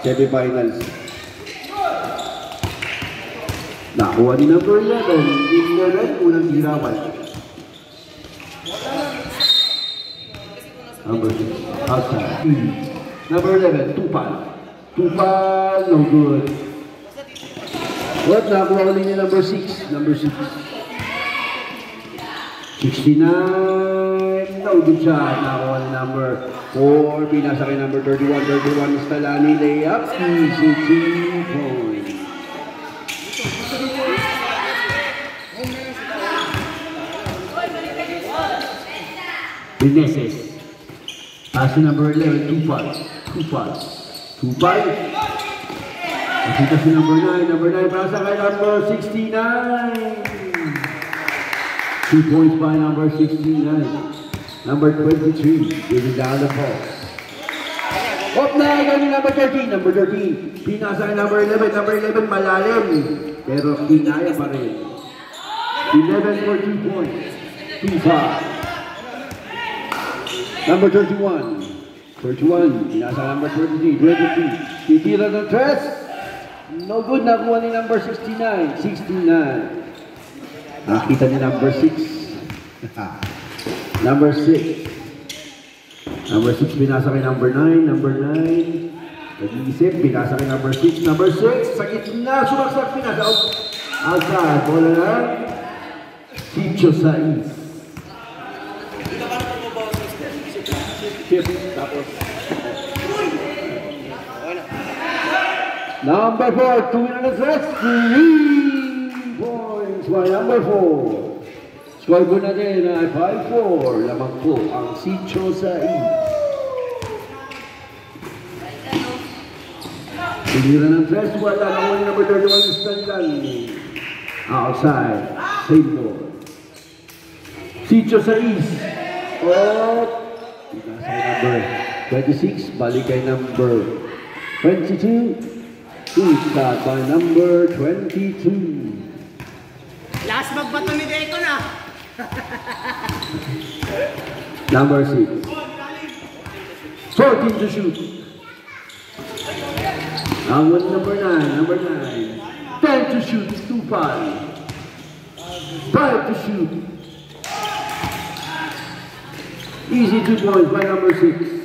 semifinals. Nakuha ni number 11, Ignorant, unang hirapan. Number 6, outside. Number 11, Tupal. Tupal, no good. What? Nakuha ulit ni number 6. Number 6. 69, no good shot. Nakuha ni number 4. Pinasa kay number 31. 31 is Talani, layup. Easy 2 points. Meneses. Pass number 11, Tupal. Nakita si number 9. Number 9 pasa kay number 69. 2 points by number 69. Number 23, giving down the post. Up na ni number 13. Number 13. Pinasa kay number 11. Number 11 malalim. Pero kinaya pa rin. 11 for 2 points. 2-5. Number 31. 31. Pinasa number 23. 23. Titira ng tres. No good. Nakuha ni number 69. 69. Nakita ni number 6. Number 6. Number 6 pinasa kay number 9. Number 9. Nag-iisip. Pinasa kay number 6. Number 6. Sa gitna. Sumaksak pinasa. Outside. Bola lang. Chicho Saiz. Tapos. Number 4. 2 in the dress. 3 points by number 4. Score po natin ay 5-4. Lamang po ang Chicho Saiz. Tinira ng dress. Wala naman yung number 31 Stanlan. Outside. Same ball. Chicho Saiz. Oh. Number 26, balik kay number 22. Start by number 22. Last magbato ni Deco na. Number 6. 14 to shoot. Number 9. Number 9. 10 to shoot. 2-5. 5 to shoot. Easy 2 points by number 6.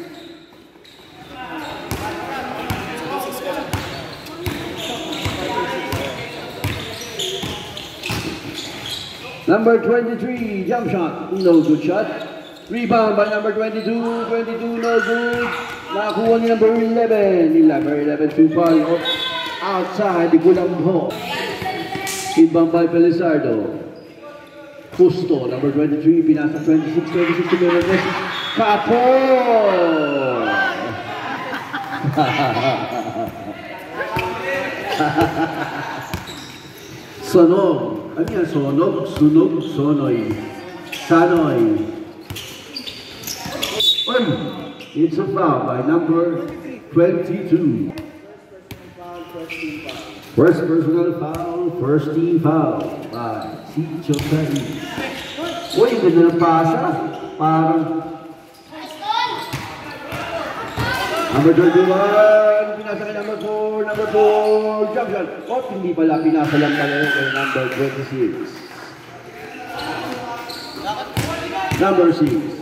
Number 23, jump shot, no good shot. Rebound by number 22, 22, no good. Nakuha ni number 11, number 11, 2-5. Outside, di kulang po. Inbound by Pelizardo. Justo, number 23, pinasa 26 to Meneses. Kapo! Sonog. Ano yan? Sonog? Sunog? Sonoy. Sanoy. It's a foul by number 22. First personal foul, first team foul by Chicho Saiz. Uy, ganda ng pasa. Parang number 31, pinasa kay number 4, number 4, jump shot. Oh, hindi pala, pinasa lang pala kay number 26. Number 6.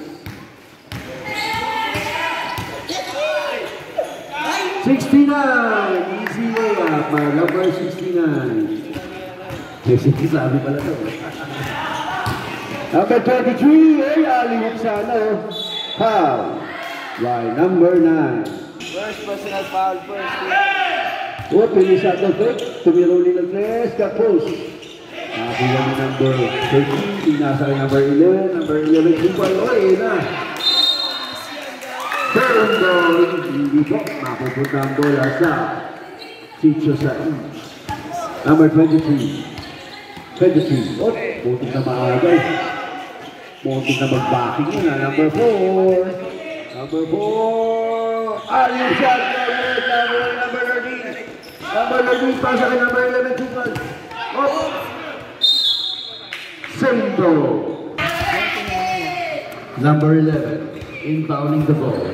69, easy layup by number 69. Sabi pala ito. Number 23, ay alihop sana. Foul by number 9. First personal foul, first team. Oh, pinis at the fake. Tumiro ni ng tres, kapos. Nakuha ni number 13, pinasa kay number 11, number 11, kupal. Oh, na. Turn ball, hindi po. Mapupunta ang bola sa Chicho Saiz. Number 23. 23. Oh, muntik na maagay. Muntik na mag-backing yun. Number 4. Number 4. Alium shot. Number 13. Number 13. Pasa kay number 11. Tupal. Oh. Sento. Number 11. Inbounding the ball.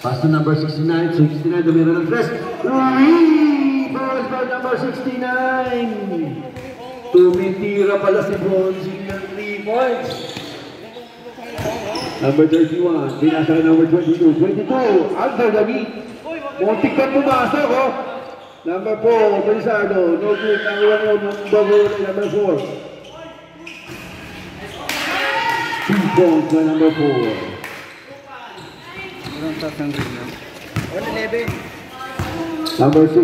Pass to number 69. 69, tumira ng 3. Rebound by number 69. Tumitira pala si Bonzi ng 3 points. Number 31, binasa ka number 22. 22, Aldo David. Muntik ka pumasok, oh. Number 4, Brizardo. No good, nakuha mo ng number 4. 2 points by number 4. Number 6,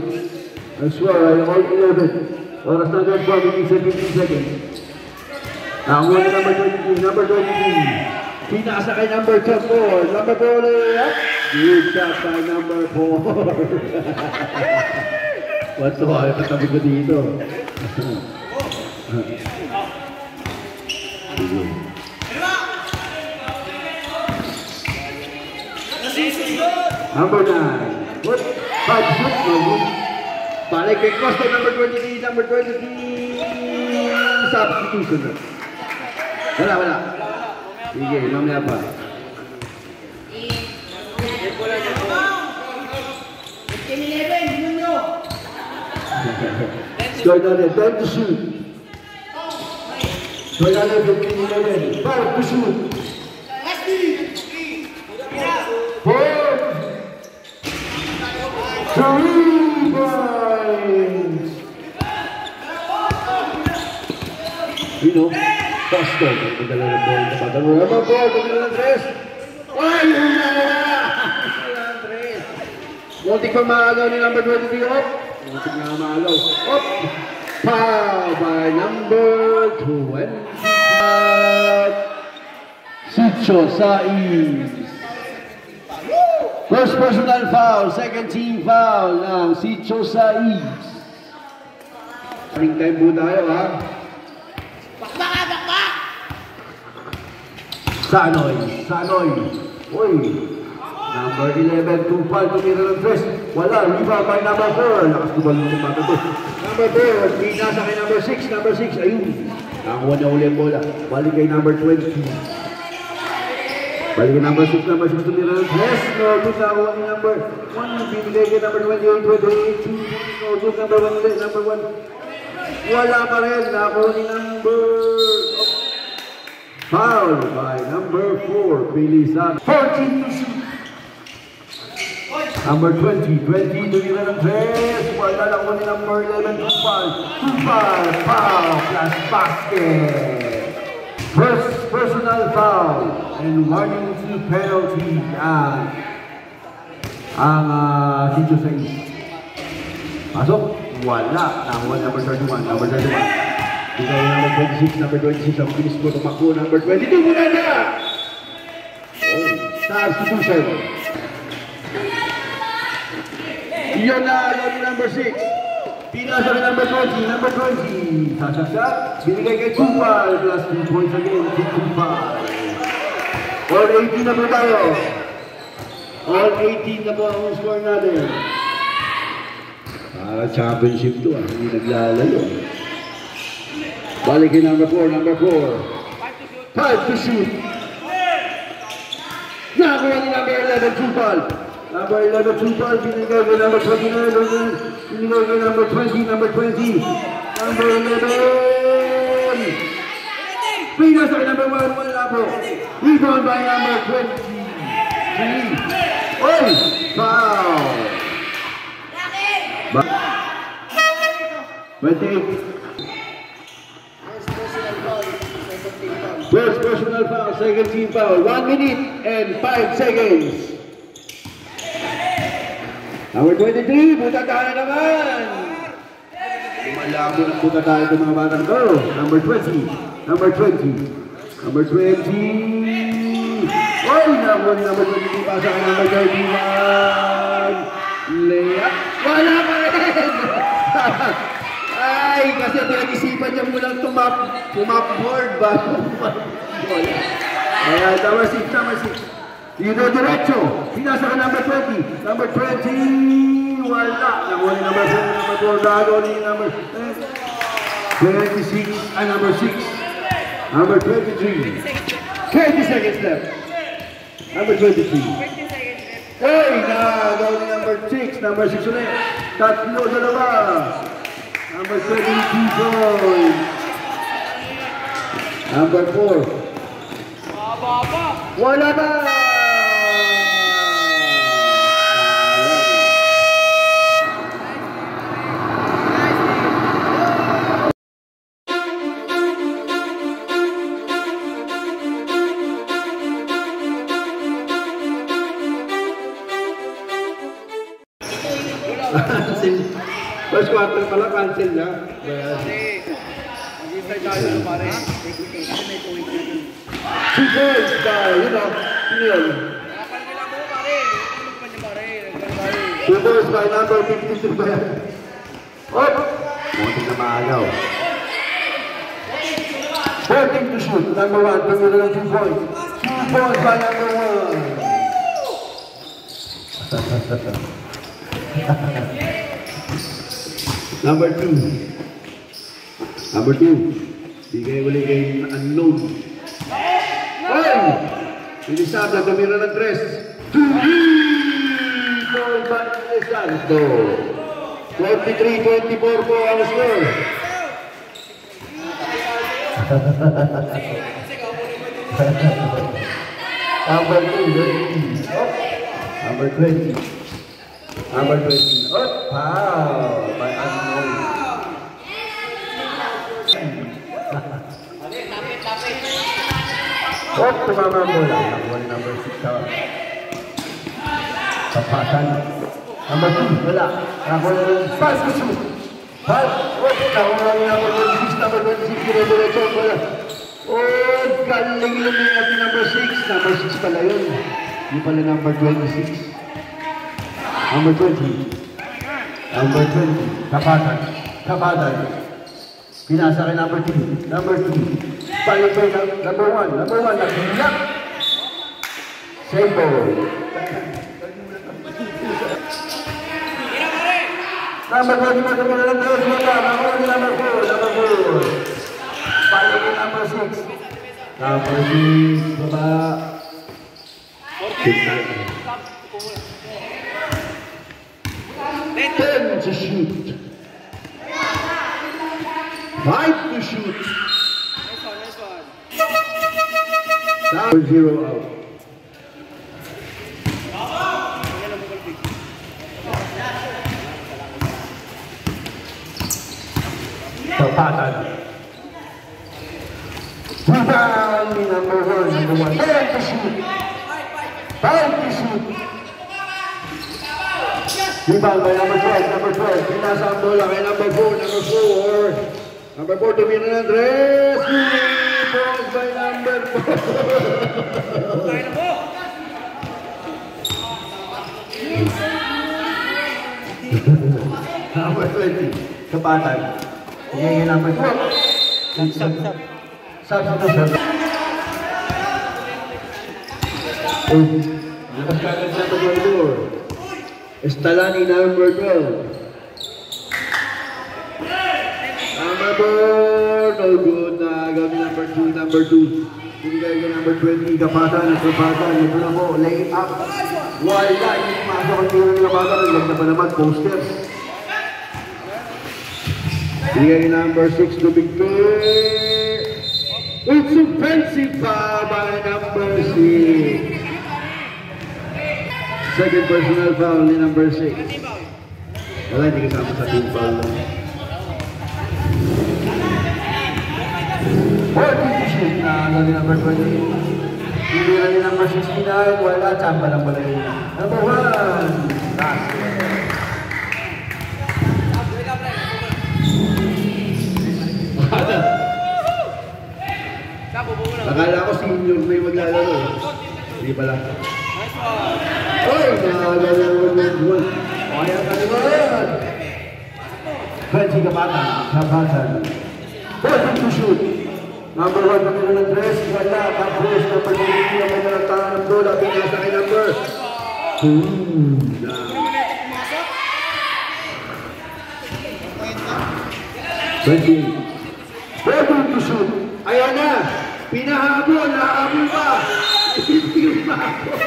I swear, I all 11. Oras na doon, 15 seconds. Nakuha ni number 23, number 23. Pinasa kay number 4. Number 4 ulit. Good shot by number 4. What's the matter? Katabi ko dito. Number 9. Good. 5 shots. Balik kay Costa. Number 23. Number 23. Substitution. Wala. Sige, mamaya pa. Score natin, 10 to shoot. Score natin, 15-11. 5 to shoot. 4. 3 points. You know, Costa, magdala ng ball. Number 4, magdala ng 3. Ay, muntik pa maagaw ni number 23, op. Muntik na maagaw. Op! Foul by number 20. Sicho Saiz. First personal foul, second team foul ng Sicho Saiz. Ring time po tayo, ha? Sanoy. Uy. Number 11, 2-5, tumira ng 3. Wala, rebound by number 4. Lakas tumalong ng bata to. Number 4, pinasa kay number 6. Number 6, ayun. Nakakuha niya uli ang bola. Balik kay number 20. Balik kay number 6. Number 6, tumira ng 3. No good, nakakuha ni number 1. Bibigay kay number 28, 28. No good, number 1 ulit. Number 1. Wala pa rin. Nakakuha ni number... Foul by number 4, Pilisan. 14 to shoot. Number 20, tumira ng 3. Wala lang ko ni number 11, 2-5, foul, plus basket. First personal foul and warning to penalty ang Sicho Saiz. Pasok, wala. Nakuha number 31, number 31. Ikaw number 26, number 26, ang bilis mo tumakbo, number 22, muna na! Oh, substitution. Iyon na, yung number 6. Pinasa ka number 20, number 20. Sasasat, binigay kay Tupal, plus 2 points again, 2-5. All 18 na po tayo. All 18 na po ang score natin. Para championship to, hindi naglalayo. Balik kay number 4, number 4. 5 to shoot. Nakakuha ni number 11, Tupal. Number 11, Tupal, binigay kay number 29, binigay kay number 20, number 20. Number 11. Pinasa kay number 1, wala po. Rebound by number 23. Oy! Foul! 28. First personal foul, second team foul. 1 minute and 5 seconds. Number 23, buta tayo naman. Malabo ng buta tayo ng mga batang ko. Number 20, number 20, number 20. Oy, number 20, pasa ka number 31. Layup. Wala pa rin. Ay, kasi pinag-isipan niya mo lang tumap-board ba? Kaya, number 6, number 6. Dito diretso. Pinasa ka number 20. Number 20. Wala. Nakuha ni number 4, number 4. Gago ni number 26. Number 6. Number 23. 20 seconds left. Number 23. Hey, nagaw ni number 6. Number 6 ulit. Tatlo, dalawa. Number 22 points. Number 4. Wala ba? First quarter pala, cancel na. Super star, yun o. Yun. Super star number 52 ba yan? Hop! Muntik na maagaw. 14 to shoot. Number 1, tumira ng 2 points. 2 points by number 1. Number 2. Number 2. Bigay uli kay unknown. Ay! Pinisab na tumira ng 3. 2-3! Ball by Santo. 23-24 po ang score. Number 2. Number 20. Number 20. Oh, wow! By unknown. Oh, tumama mo lang. Nakuha ni number 6 sa papasan. Number 2, wala. Nakuha ni pass to shoot. Pass. Oh, nakuha ni number 26. Number 26, dire-diretso. Wala. Oh, galing lumiyak ni number 6. Number 6 pala yun. Hindi pala number 26. Number 20. Number 20. Kapatan. Kapatan. Pinasa kay number 2. Number 2. Palit kay number 1. Number 1. Nagbiyak. Save ball. Number 20. Number 4. Number 4. Palit kay number 6. Number 6. Baba. 10 to shoot. 5 to shoot. Number 0 out. Kapatan. Rebound ni number 1. Number 1. 10 to shoot. 5 to shoot. Rebound by number 12. Number 12. Pinasa ang bola kay number 4. Number 4. Number 4 tumira ng 3. Balls by number 4. Number 20. Kapatan. Yan yung number 12. Sub. Labas kagad sa pag-door. Estalani number 12. Number 4. No good na gawin number 2. Number 2. Binigay ka number 20. Kapatan. Ito na po. Lay up. Wala. Hindi pumasok ang tiro ng kapatan. Ganda pa naman. Posters. Binigay ka number 6 to Big Bear. It's offensive foul by number 6. Second personal foul ni number 6. Wala, hindi kasama sa team foul. 14 na ano ni number 20. Hindi ni number 69. Wala, tsamba lang pala yun. Number 1. Last. Akala ko senior na yung maglalaro. Hindi pala. Oy! Nakagalaro ng 1. Kaya ka naman! Frenzy Kapatan. 14 to shoot. Number 1 na nila ng dress. Wala. Tapos number 2 na may nalantangan ng bola. Pinasa kay number 2. 14 to shoot. Ayan na! Pinahabol! Nahabol pa! Hindi yung mahabol!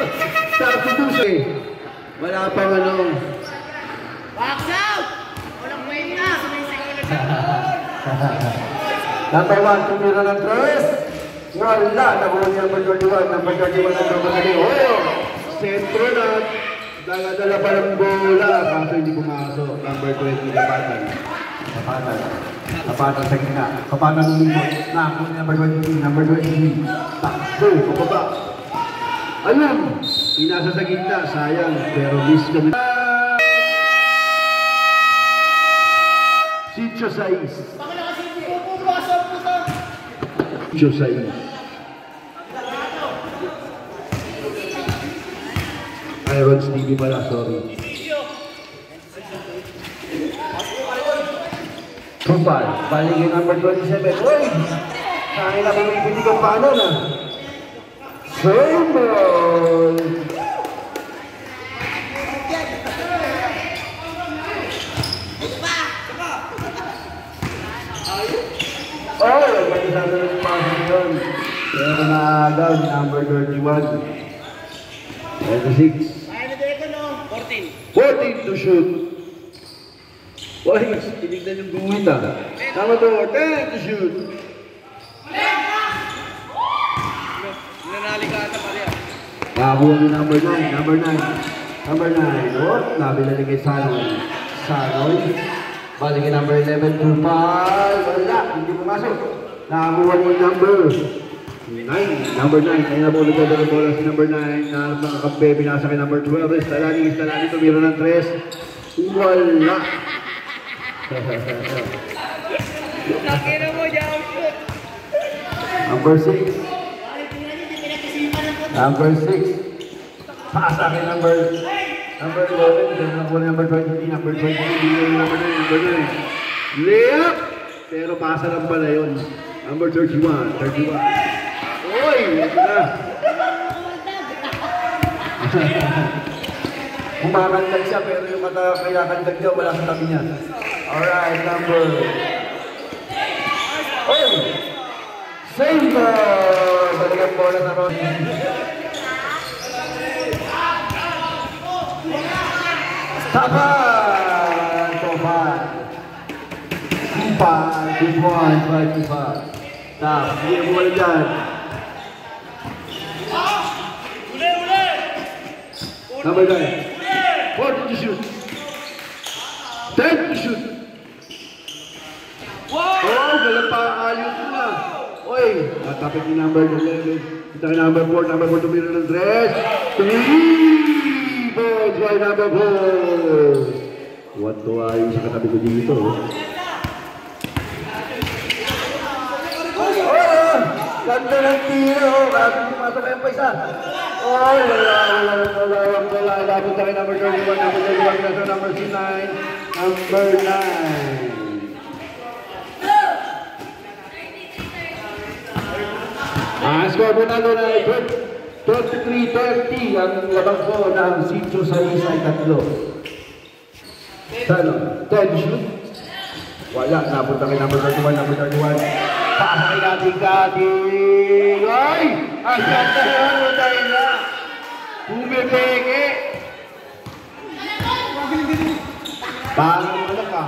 Tapos ito siya. Wala pang ano. Box out! Walang win na. Sumisingin na siya. Number 1, tumira ng 3. Wala. Nakuha niya number 31. Number 31 na magaling. Oh! Sentro na. Dala-dala pa ng bola. Kaso hindi pumasok. Number 20, kapatan. Kapatan sa gina. Kapatan ng lingkod. Nakuha niya number 23. Number 23. Takbo. Kapaba. Ayun. Inasa sa gitna. Sayang. Pero miss kami. Sitio 6. Sitio 6. Iron Stevie pala, sorry. Kumpal, baligin number 27. Uy! Saan na pumipili ka paano na? Same ball! Oh, nagpag-isang na pasok yun. Pero naagaw, number 31. 26. 14 to shoot. Uy, tinignan yung guwit ah. Tama to, 10 to shoot. Nanali ka ata pala yan. Nakabuha ni number 9, number 9. Number 9, oh, nabilali kay Sanoy. Sanoy. Balik kay number 11, Tupal. Wala, hindi pumasok. Nakabuha ni number 9. Number 9, kaya na po nagdala ng bola si number 9. Nahanap ng kakampi, pinasa kay number 12. Stalani, tumira ng 3. Wala. Nakina mo, jump shoot. Number 6. Number 6. Pasa kay number 11. Kaya na po number 23. Number 23. Number 9. Layup! Pero pasa lang pala yun. Number 31. Uy! Ito na. Kumakandag siya pero yung mata kaya kandag niya wala sa tabi niya. Alright, number. Uy! Same ball! Balikan bola na ron. Tapan! Topan! Ipan! Good one! Ipan! Tap! Hindi mo wala dyan. Number 9. 40 to shoot. 10 to shoot. Oh, galang pa ang aliw ko na. Oy, natapit ni number 11. Kita kay number 4. Number 4 tumira ng dress. 3 balls by number 4. What to ayun sa katabi ko dito. Oh, ganda ng tiro. Bakit pumasok kayo pa isa? Oh, wala. Dapat sa number 31, number 31, number 9, number 9. Score po natin ay 23-30 ang labang ko ng Sitio sa isa ay 3. Sano? 10 shoot? Wala, napunta kay number 31, number 31. Pasa kay dating-dating. Ay! Ang ganda na tayo na! Bumibeke! Parang ano ka?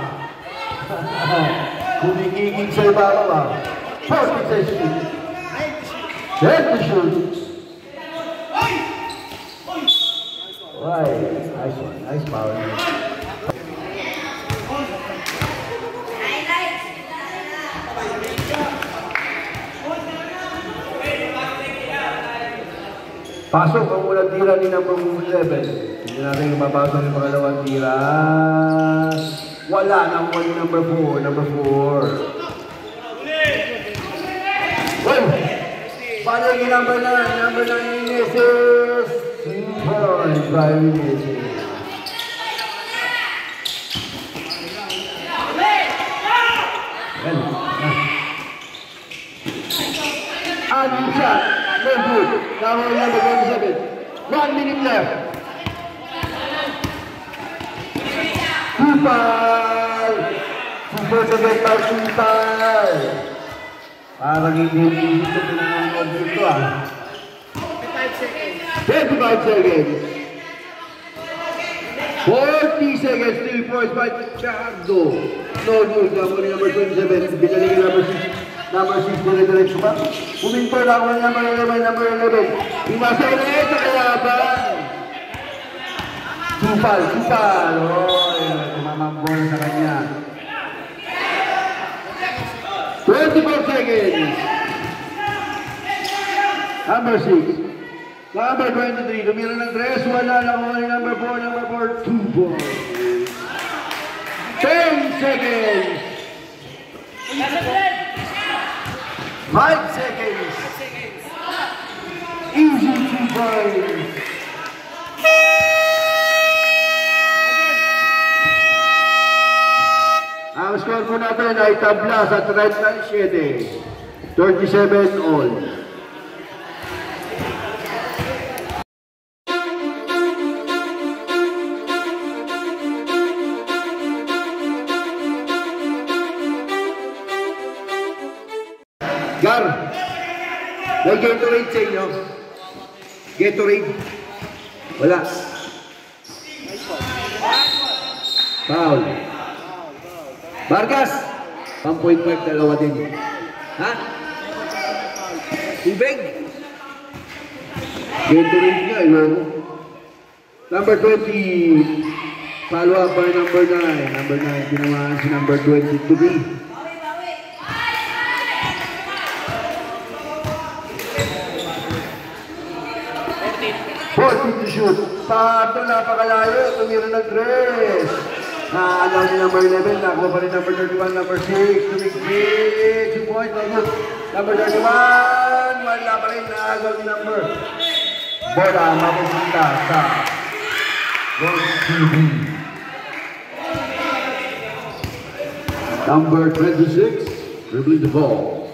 Kumikigig sa ibabaw ah. 40 sa shoot. 10 to shoot. Why? Nice one. Nice power. Pasok ang unang tira ni number 11. Hindi natin mapapasok yung pangalawang tira. Wala nang one number 4. Number 4. Well, paano yung number 9? Number 9 is 2 points by Vinicius. And shot. No good. Now number 27. 1 minute left. Kupal! Super sabay pa Kupal! Parang hindi ito pinanonood dito ah. 25 seconds. 40 seconds, 3 points by Chado. No good, number 27, binalik yung number 6, dire-diretso pa. Puminto na ako ng number 11. Imasa ulit sa kalaban. Supal. Oy, tumamang bola sa kanya. 24 seconds. Number 6. Number 23, tumira ng 3, wala lang ako ni number 4, 2 points. 10 seconds. 5 seconds. Easy 2 points. Ang score po natin ay tabla sa 37. 37 all. Gar, may Gatorade sa inyo. Gatorade. Wala. Foul. Vargas. 1.5 dalawa din. Ha? Tubig. Gatorade nga, yun. Number 20. Follow up by number 9. Number 9, tinamaan si number 23. 14 to shoot. Pato, napakalayo. Tumira ng 3. Naalaw ni number 11. Nakuha pa rin number 31, number 6. Tumigit. 2 points. Number 31. Wala pa rin. Naagaw ni number. Bola, mapupunta sa Ron TV. Number 26. Dribbling the ball.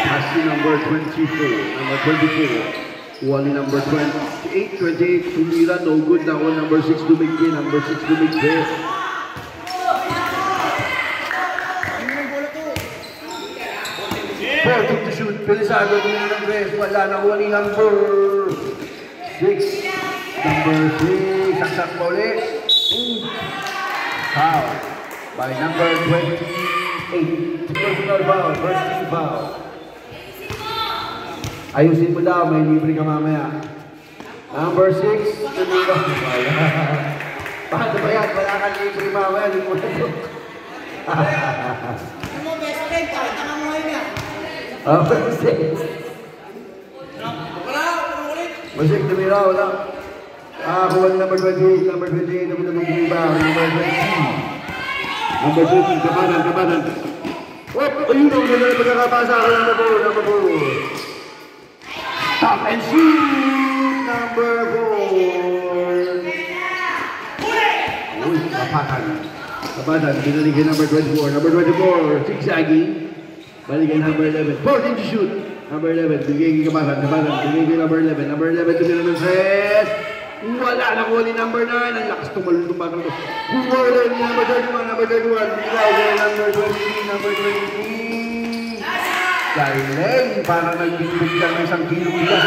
Pass to number 24. Number 24. Wali number 28. 28. Tumira. No good. Now number 6 dumigay. Number 6 dumigay. 14 to shoot. Pelisado tumira ng dress. Wala na wali number 6. Number 6. Saksak pa ulit. Foul. By number 28. Personal foul. First team foul. Ayusin mo daw, may libre ka mamaya. Number 6, tumira. Paano ba yan? Wala kang libre mamaya. Hindi mo na ito. Ano mo, best friend ka? Tanga mo niya. Number 6. Masik, tumira. Wala. Kuha ni number 28. Number 28, naman naman ba? Number 20. Number 20, kabanan. Ayun ang ganda na pagkakapasa ka ng number 4. Top and shoot, number 4. Uy, kapatan, binaligay number 24. Number 24, zigzagging. Baligay number 11. 14 to shoot. Number 11, bigay kay kapatan. Bigay kay number 11. Number 11, tumira ng 3. Wala na ko ni number 9. Ang lakas tumalong bakal ko. Wala ni number 31. Number 31, bigay kay number 23. Number 23. Galing, parang nagbibig lang ng 1 kilo bigas.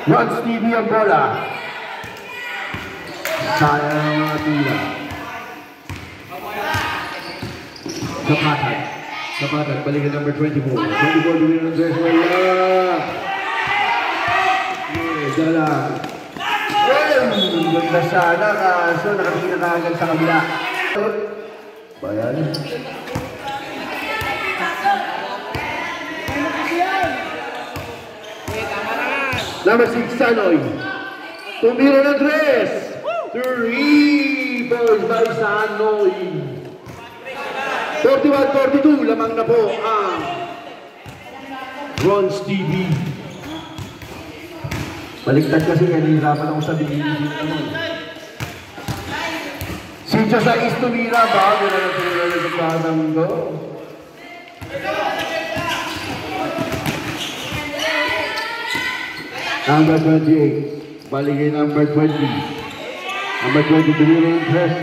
Ron Stevie ang bola. Sayang ang mga tira. Kapatan, balikan number 24. 24 dumin ng dress. Wala. Dala. Ganda sana, kaso nakatingin na agad sa kabila. Bayan. Number 6, Sanoy. Tumira ng dress. 3 balls by Sanoy. 41-42, lamang na po ang Ron Stevie. Baliktad kasi yan, hihirapan ako sabihin. Si Josais tumira ba? Wala na tumira na sa planang ko. Number 28. Baligay number 20. Number 20, tumira yung press.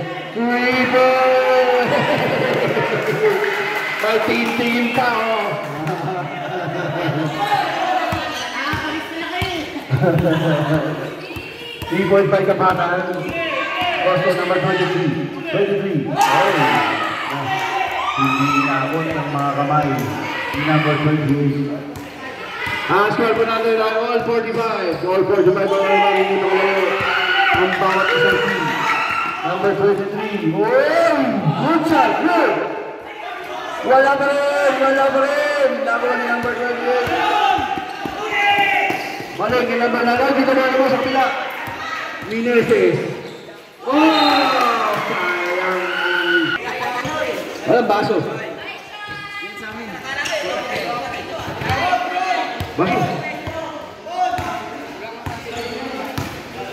May team pa, oh. 3.5 kapatan. Costo number 23. 23. Oh. Hindi inabot ng mga kamay. Number 28. Ang score po natin ay all 45. All 45 ang dito ang bawat isang team. Number 23. Oh! Good shot! Good! Wala pa rin! Wala pa rin! Laban ni number 28. Mali, kinaban na lang. Dito ba naman sa kapila? Mineses. Oh! Sayang. Walang baso. Baso.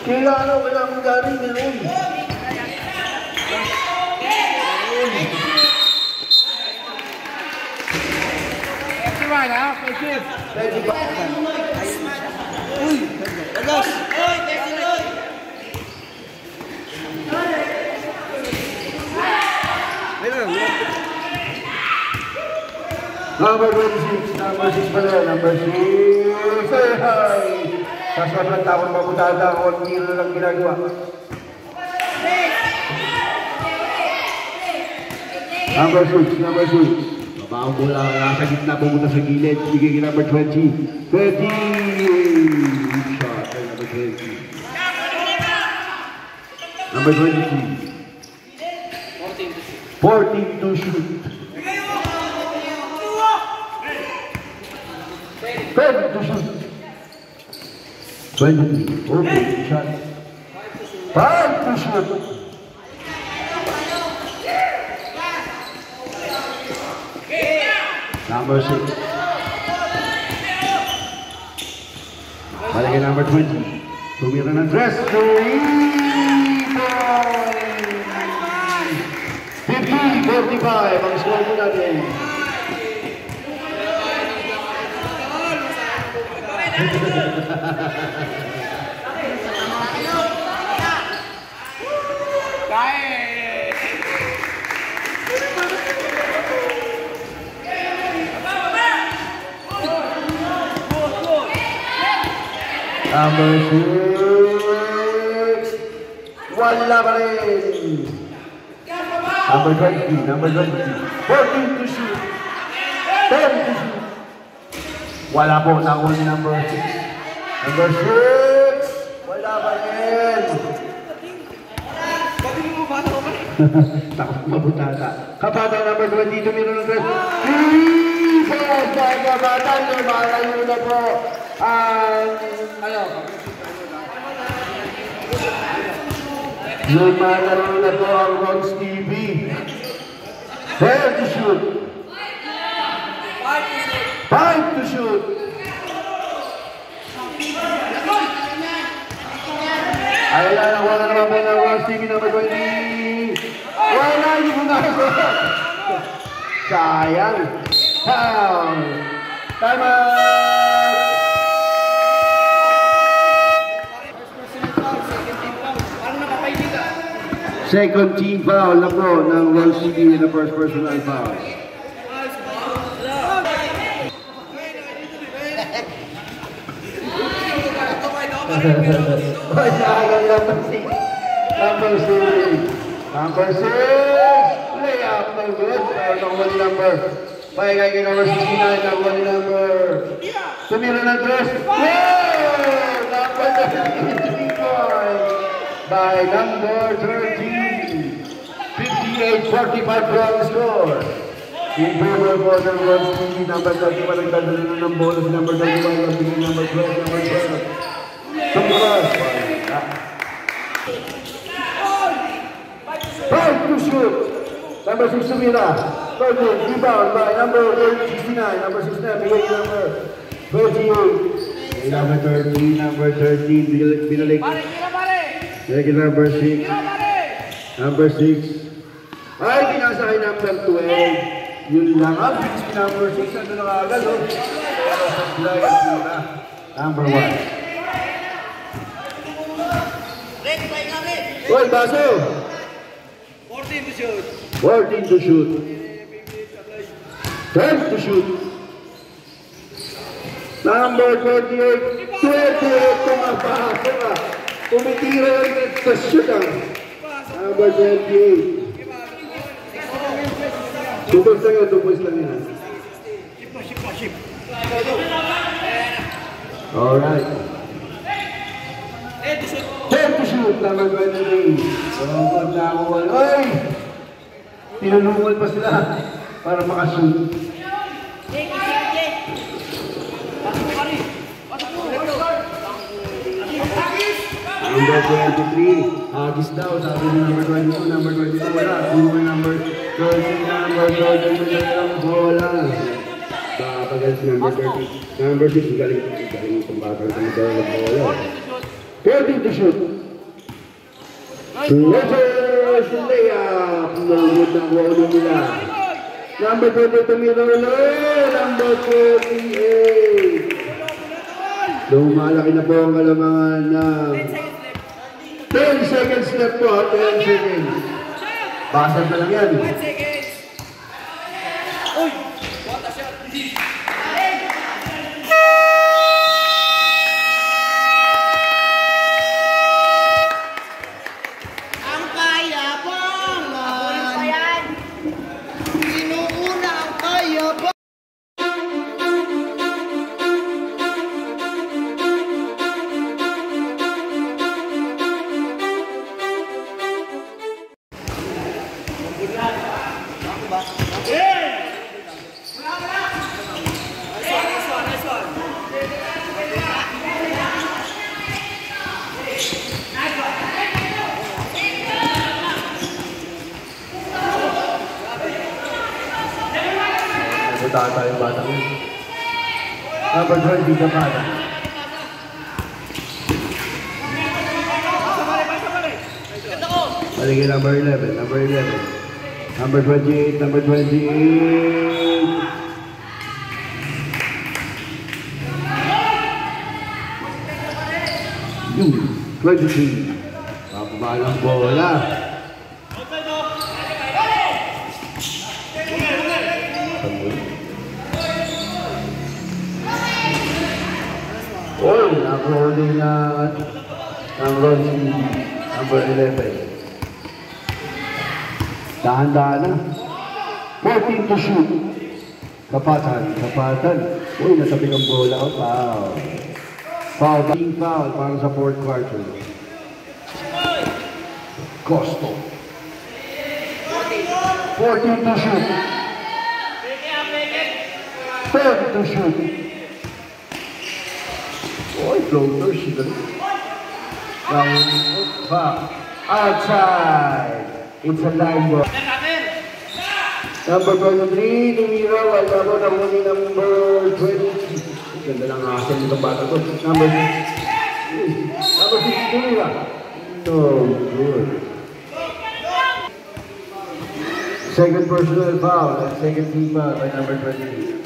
Kaya ano, wala akong galing meron. Number 26, number 6 pala, number 6. Hey! Sa sobrang tapon mabutada, konti na lang ginagawa. Number 6, number 6. Mabaong bola, nasa gitna, pumunta sa gilid. Bigay kay number 20. 20! Shot by number 20. Number 23. 14 to shoot. 20 to shoot. 23. Okay, shot. 5 to shoot. Number 6. Balik kay number 20. Tumira ng dress. 50-45 ang score po natin. Number 6. Wala pa rin. Number 20. Number 20. 14 to shoot. 10 to shoot. Wala po. Nakuha ni number 6. Number 6. Wala pa rin. Takot mabutada. Kapatang number 20. Tumiro ng 3. Defense! Dahil kapatang lumalayo na po ang lumalaro na po ang Ron Stevie. 10 to shoot. 5 to shoot. Ayun na, nakuha na naman po ng Ron Stevie number 20. Wala, hindi mo nakakuha. Sayang. Foul. Time out. Second team foul na po ng Ron Stevie in the first personal foul. Number 6. Number 6. Number 6. Layup na good. Nakuha ni number. Paigay kay number 69. Nakuha ni number. Tumira ng dress. Number 33 points by number 13. 58-45 from the score. In favor for the Ron Stevie, number 31, nagdadala ng bonus, number 31, number 12, number 12. Tumulong. 5 to shoot. Number 6 tumira. Third rebound by number 69, number 69, bigay number 28. Number 13, number 13, binalik. Bigay number 6. Number 6. Ay, pinasa kay number 12. Yun lang ang number 6. Ano na agad, oh. Number 1. Oy, baso! 14 to shoot. 14 to shoot. 10 to shoot. Number 28, 28 pumapasok ka. Tumitira yung sa shoot ang. Number 28. 2 points lang yan, 2 points lang yan. Alright. 10 to shoot, number 23. So, good na ako. Oy! Tinulungan pa sila para makashoot. Number 23, Agis daw, sabi ni number 22, number 22, wala. Number 30, number 30, lang bola. Pagkakas number 30, number 6, galing itong bakal sa mga bola. 30 to shoot. Letters, layup, nalungod ng walo nila. Number 20, tumira ulit, number 48. Lumalaki na po ang kalamangan ng 10 seconds left po, 10 seconds. Basag na lang yan. 1 seconds. Uy! What a shot! Ang kaya bang pa yan? Sinuuna ang kaya bang? Tata yung bata ko. Number 20, Kapata. Balik yung number 11, number 11. Number 28, number 28. Yun, 23. Papabalang bola. Oh, nag-holding na ang Ronnie, number 11. Dahan-dahan na. 14 to shoot. Kapatan, kapatan. Uy, nasabing ang bola. Oh, foul. Foul, team foul, parang sa fourth quarter. Costo. 14 to shoot. 12 to shoot. Oy, floaters. Outside. It's a line ball. Number 23, tumira. Wala mo na muli number 20. Ganda lang asin itong bata ko. Number 6, tumira. No good. Second personal foul. Second team foul by number 23.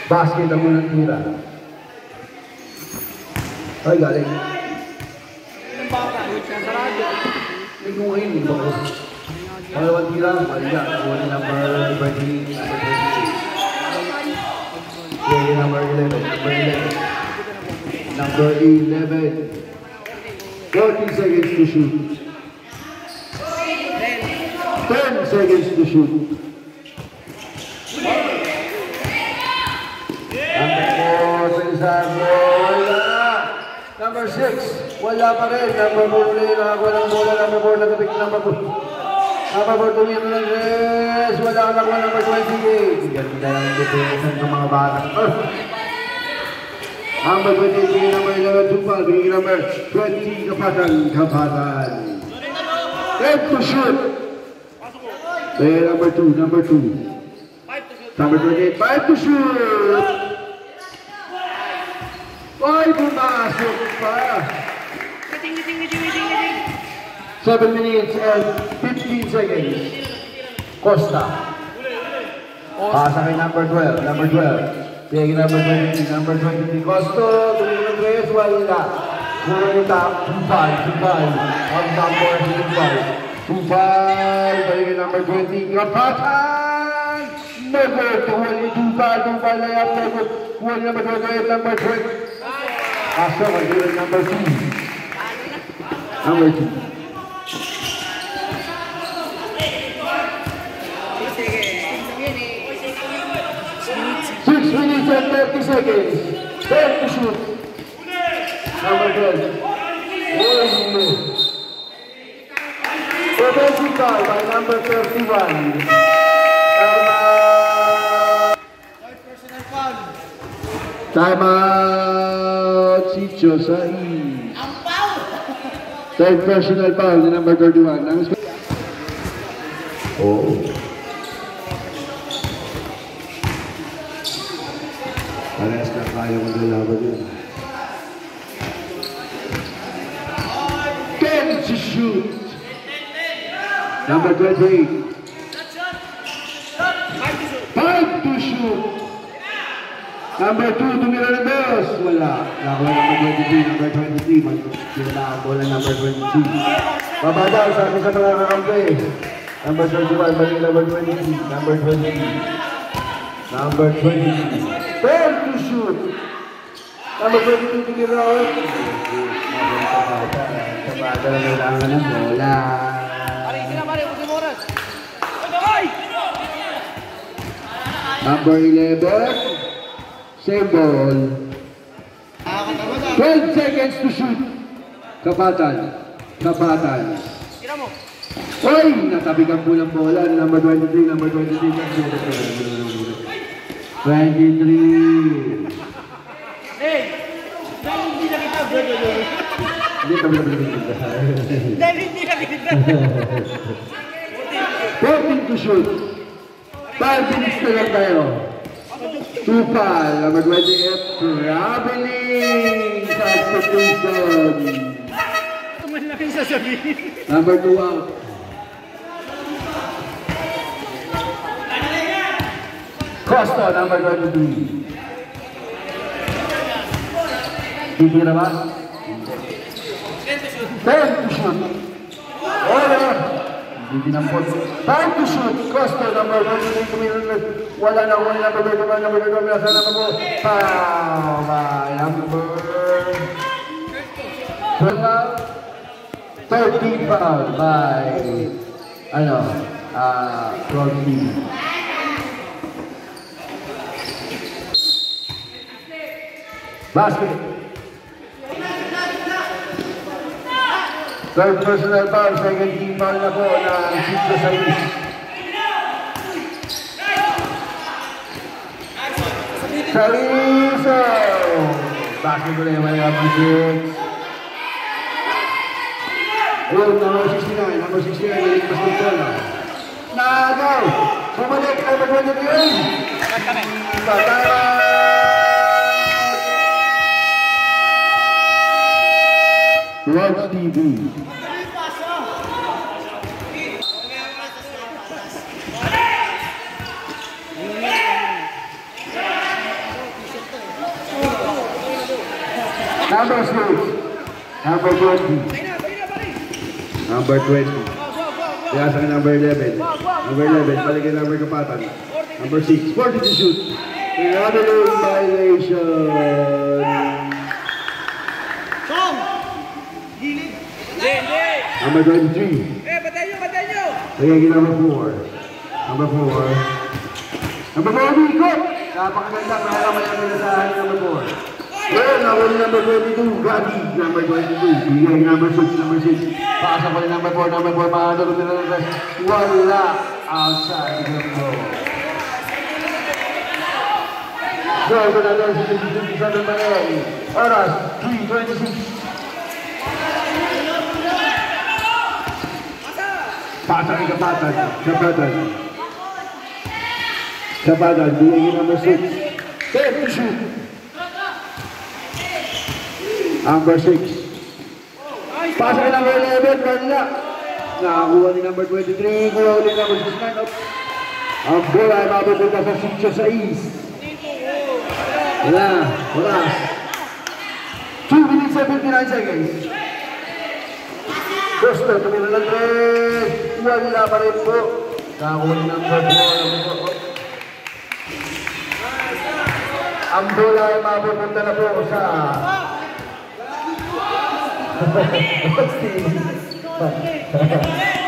Basket ang unang tira. Ay, galing. Ang bata, which nasa radyo. Hindi ko ngayon, hindi ko. Pangalawang tira, maliga. One number 20, number 28. Okay, number 11, number 11. Number 11. 14 seconds to shoot. 10 seconds to shoot. Number 6, wala pa rin. Number 4 ulit, nakakuha ng bola. Number 4, nagapik number 4. Number 4, tumira ng res. Wala ka nakuha number 28. Ganda lang yung depensan ng mga bata. Number 23, number 11, Tupal. Binigyan number 20, Kapatan. Kapatan. 10 to shoot. Then number 2, number 2. Number 28, 5 to shoot. Ay, pumasok pa. 7 minutes and 15 seconds. Costa. Pasa kay number 12. Number 12. Piyagi number 20. Number 23. Costa. Tumingin ng tres. Wala. Puro yung top. Tupal. Tupal. On top for Tupal. Tupal. Piyagi number 20. Kapatan. Number 22 layup, number 28, number 20. Pasok, again, number 2. Number 2. 6 minutes and 30 seconds. 10 to shoot. Number 12. Offensive foul by number 31. Time out, Chicho Saiz. Third personal foul ni number 31. Oh. Parehas na kaya mo lalaban yun. 10 to shoot. Number 28. 5 to shoot. Number 2, tumira ng dos. Wala. Nakuha number 23, number 23. Magkita ang bola number 23. Babadaw sa akin sa mga kakampi. Number 31, balik number 23. Number 23. Number 23. 10 to shoot. Number 22, tumira ulit. Sabada na kailangan ng bola. Number 11. Same ball. 12 seconds to shoot. Kapatan. Kapatan. Oy! Natabi kang pulang bola. Number 23, number 23. 23. Hey! Dahil hindi na kita. Hindi kami nakikita. Dahil hindi na kita. 14 to shoot. 5 minutes na lang tayo. Tupal, number 28, traveling sa expectation. Malaking sasabihin. Number 2 out. Costa, number 23. Titira ba? 10 to shoot. Hindi nampot. Time to shoot. Costa, number 23. Wala na ako number 21, number 22. Nasa naman po. Foul by number 13 foul by Rocky. Basket. Third personal foul, second team foul na po na Chicho Saiz. Saliso! Basket ko na yung mga pag-six. Ayun, number 69, number 69, galing pas ng bola. Nagaw! Sumalik, number 23. Batara! Rods TV. Number 6. Number 20. Number 20. Kaya sa number 11. Number 11. Balikin number kapatan. Number 6. 40 to shoot. Another violation. Number 23. Batay nyo! Tagagin number 4. Number 4. Number 4, ikot! Napakaganda, kaya naman yung pinasahan number 4. Well, number 22, Gabi, number 22. Bigay number 6, number 6. Pasok ko rin number 4, number 4. Paano ko nila ng rest? Wala! Outside the goal. So, ito na lang sa oras, 3:26. Patay kapatan, kapatan. Kapatan, bigay number 6. 10 to shoot. Number 6. Pasok ng number 11, wala. Nakakuha ni number 23, kuha ulit number 69. Ang bola ay mapupunta sa Chicho Saiz. Wala, oras. 2 minutes and 59 seconds. Costa, tumira ng 3. Wala pa rin po. Nakakuha ni number 4. Ang bola ay mapupunta na po sa...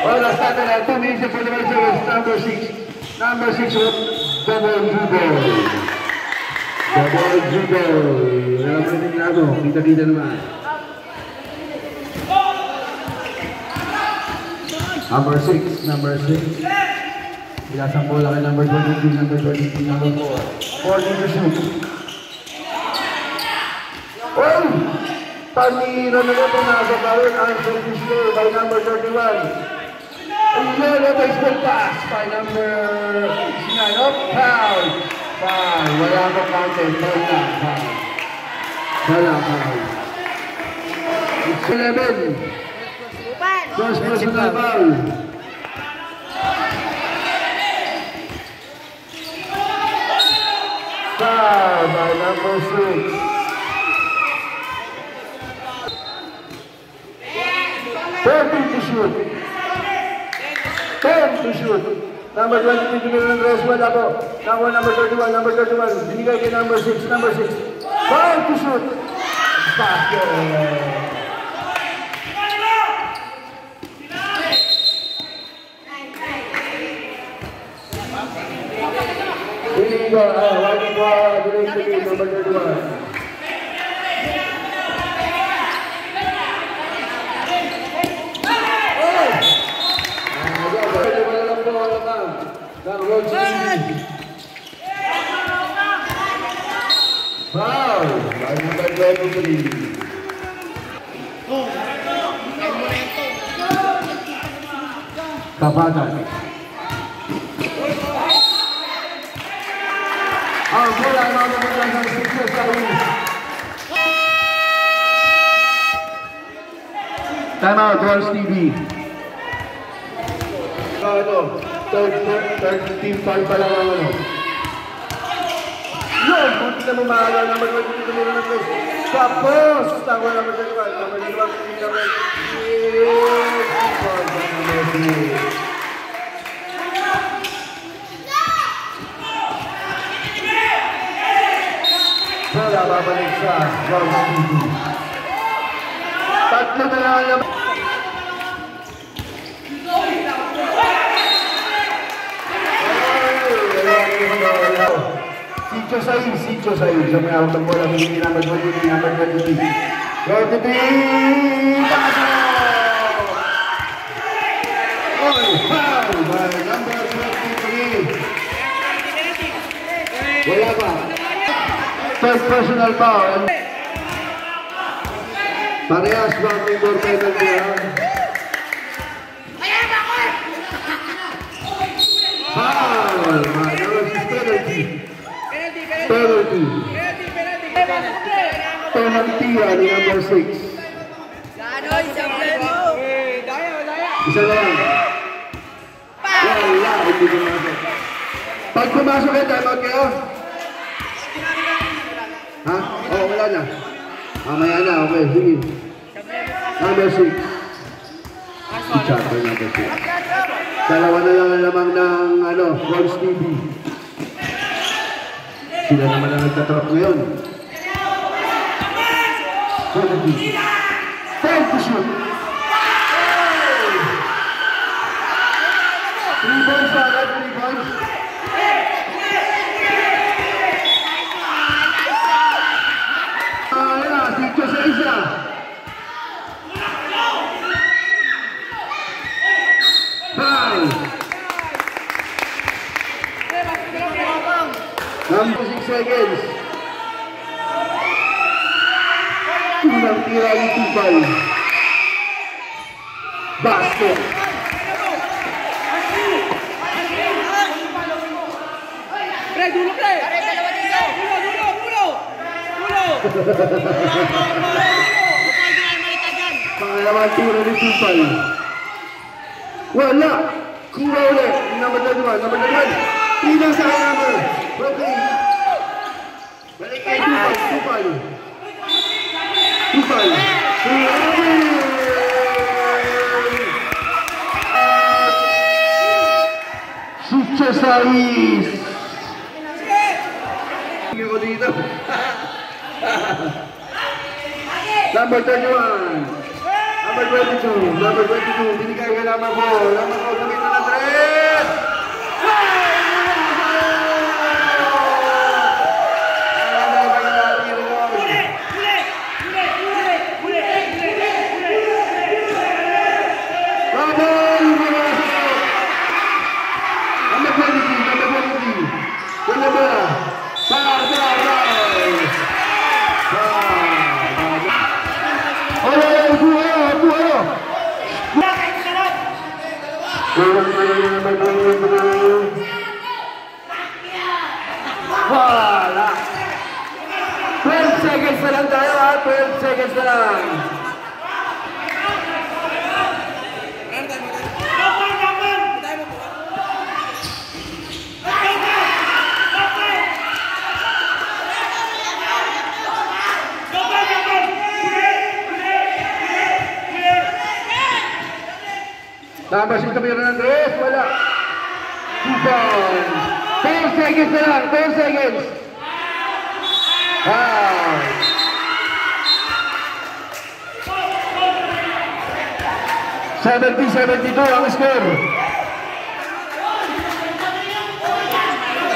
Well, that's not that. 2 minutes for the service. Number 6. Number 6 with double dribble. Double dribble. Wala pa rin lado. Kita-kita naman. Number 6. Number 6. Bilasang bola kay number 23. Number 23. Number 4. 40 to shoot. Oh! Panira na ito nasa bawin ang service score by number 31. And then a baseball pass by number 69. Oh, foul! Foul. Wala ka counted. Foul na. Foul. Wala foul. It's 11. First personal foul. Foul by number 6. 10 to shoot. 10 to shoot. Number 23, Jimmy Andres, wala po. Number 31, number 31. Binigay kay number 6, number 6. 5 to shoot. Basket. Illegal. Wagi po, number 31. Foul by number 23. Kapagan. Ang bola ay mapupunta ng Sixers sa Luis. Time out, Rolls TV. Third team foul pa lang ang ano. Yun! Kunti na mamahal naman naman dito tumira ng Chris. Tapos! Tawa naman sa lugar. Number 1, number 3. Wala, babalik sa Rolls TV. Tatlo na lang naman. Sitio Said, sa may awag ng bola, hindi number 23, number 23. 23! Paso! Oy, foul by number 23. Wala pa. First personal foul. Parehas ba ang member penalty, ha? Foul by number 23. Penalty. Penalty ni number 6. Isa lang. Wala, hindi pumasok. Pag pumasok kayo, time out kayo. Ha? Oo, wala na. Mamaya na, okay, sige. Number 6. Si Chato, number 6. Dalawa na lang ang lamang ng Rolls TV. Sila naman ang nagtatrap ngayon. 70. 10 to shoot. 3 points pa, 3 points. Sitio sa isa. Foul. Number 6 seconds. Unang tira ni Tupal. Basket. Pre, dulo pre! Dulo! Pangalawang tira ni Tupal. Wala. Kuha ulit. Number 31. Number 31. Pinang sa number. Okay. Balik kay Tupal. Sitio Said. Sige ko dito. Number 31. Number 22. Number 22. Binigay kay number 4. Number 4. Gamitin ng 3. Wala. 12 seconds na lang tayo ha. 12 seconds na lang. Number 6 kami rin ng Andres. Wala. 2 pounds. 4 seconds na lang. 4 seconds. Wow. 70-72 ang score.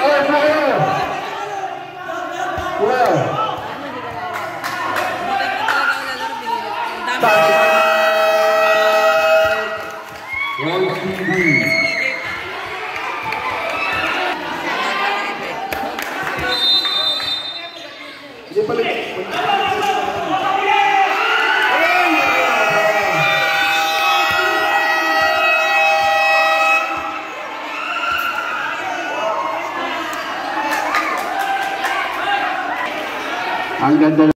Oh, wow. Hindi pala. Ang ganda.